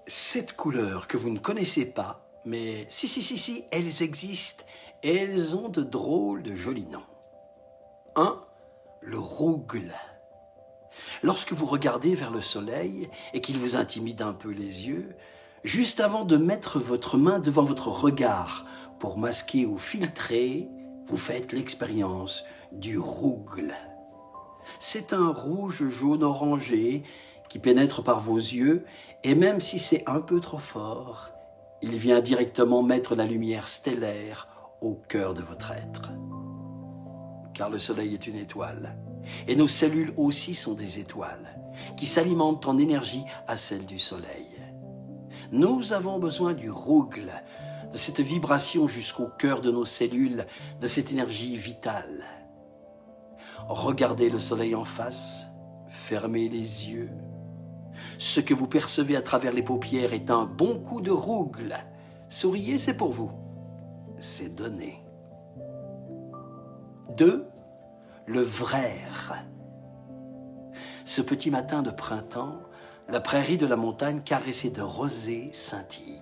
7 couleurs que vous ne connaissez pas, mais si, elles existent et elles ont de drôles de jolis noms. 1. Le rougle. Lorsque vous regardez vers le soleil et qu'il vous intimide un peu les yeux, juste avant de mettre votre main devant votre regard pour masquer ou filtrer, vous faites l'expérience du rougle. C'est un rouge jaune orangé qui pénètre par vos yeux et même si c'est un peu trop fort, il vient directement mettre la lumière stellaire au cœur de votre être. Car le soleil est une étoile et nos cellules aussi sont des étoiles qui s'alimentent en énergie à celle du soleil. Nous avons besoin du rougle, de cette vibration jusqu'au cœur de nos cellules, de cette énergie vitale. Regardez le soleil en face, fermez les yeux. Ce que vous percevez à travers les paupières est un bon coup de rougle. Souriez, c'est pour vous. C'est donné. 2. Le vrère. Ce petit matin de printemps, la prairie de la montagne caressée de rosée scintille.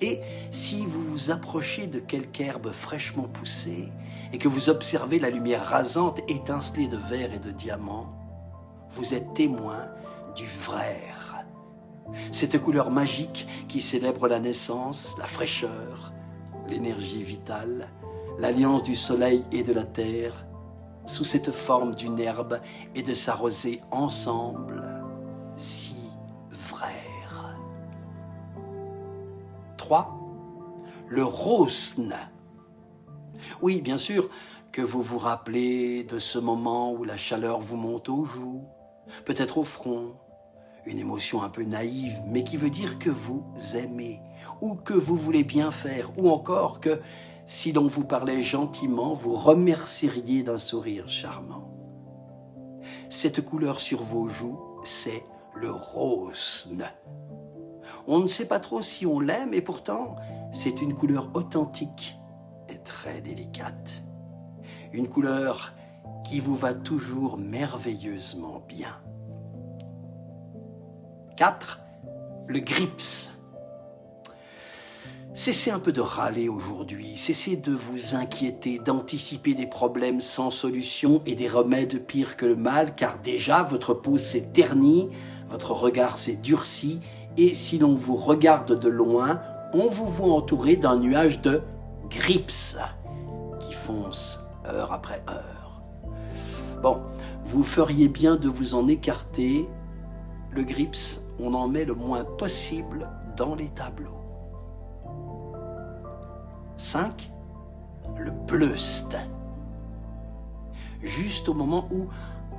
Et si vous vous approchez de quelque herbe fraîchement poussée et que vous observez la lumière rasante étinceler de verre et de diamants, vous êtes témoin du vrère. Cette couleur magique qui célèbre la naissance, la fraîcheur, l'énergie vitale, l'alliance du soleil et de la terre, sous cette forme d'une herbe et de sa rosée ensemble, si vrère. 3. Le rosne. Oui, bien sûr que vous vous rappelez de ce moment où la chaleur vous monte aux joues, peut-être au front, une émotion un peu naïve, mais qui veut dire que vous aimez, ou que vous voulez bien faire, ou encore que, si l'on vous parlait gentiment, vous remercieriez d'un sourire charmant. Cette couleur sur vos joues, c'est le rosne. On ne sait pas trop si on l'aime, et pourtant, c'est une couleur authentique et très délicate. Une couleur qui vous va toujours merveilleusement bien. 4. Le grips. Cessez un peu de râler aujourd'hui, cessez de vous inquiéter, d'anticiper des problèmes sans solution et des remèdes pires que le mal, car déjà votre peau s'est ternie, votre regard s'est durci, et si l'on vous regarde de loin, on vous voit entouré d'un nuage de grips qui fonce heure après heure. Bon, vous feriez bien de vous en écarter. Le grips, on en met le moins possible dans les tableaux. 5. Le bleust. Juste au moment où,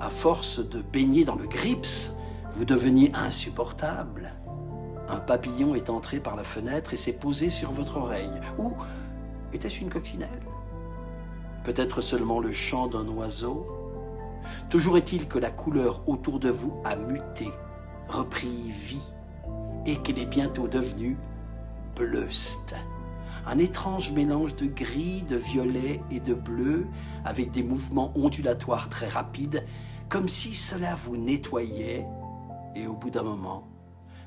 à force de baigner dans le grips, vous deveniez insupportable, un papillon est entré par la fenêtre et s'est posé sur votre oreille. Ou était-ce une coccinelle? Peut-être seulement le chant d'un oiseau? Toujours est-il que la couleur autour de vous a muté, repris vie, et qu'elle est bientôt devenue bleust. Un étrange mélange de gris, de violet et de bleu, avec des mouvements ondulatoires très rapides, comme si cela vous nettoyait, et au bout d'un moment,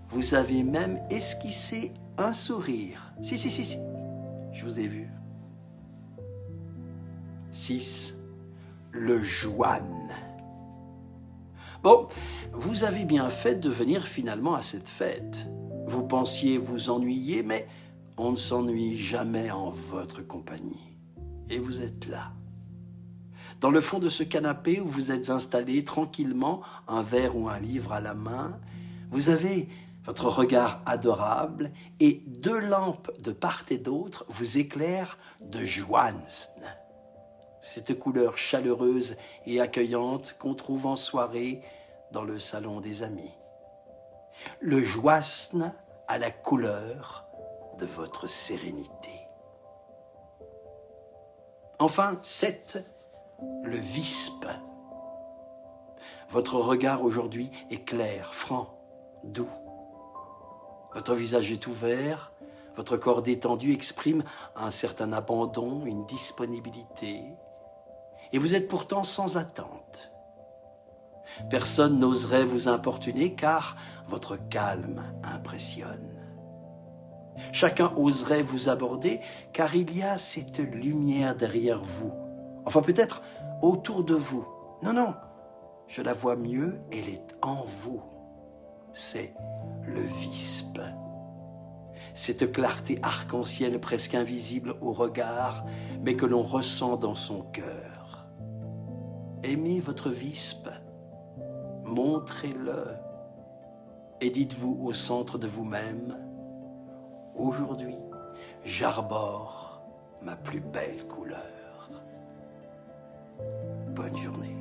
vous avez même esquissé un sourire. Si, je vous ai vu. 6. Le joine. Bon, vous avez bien fait de venir finalement à cette fête. Vous pensiez vous ennuyer, mais on ne s'ennuie jamais en votre compagnie. Et vous êtes là. Dans le fond de ce canapé où vous êtes installé tranquillement, un verre ou un livre à la main, vous avez votre regard adorable et 2 lampes de part et d'autre vous éclairent de joine. Cette couleur chaleureuse et accueillante qu'on trouve en soirée dans le salon des amis. Le joasne a la couleur de votre sérénité. Enfin, 7. Le vispe. Votre regard aujourd'hui est clair, franc, doux. Votre visage est ouvert, votre corps détendu exprime un certain abandon, une disponibilité. Et vous êtes pourtant sans attente. Personne n'oserait vous importuner car votre calme impressionne. Chacun oserait vous aborder car il y a cette lumière derrière vous. Enfin peut-être autour de vous. Non, non, je la vois mieux, elle est en vous. C'est le vispe. Cette clarté arc-en-ciel presque invisible au regard, mais que l'on ressent dans son cœur. Aimez votre vispe, montrez-le, et dites-vous au centre de vous-même, aujourd'hui, j'arbore ma plus belle couleur. Bonne journée.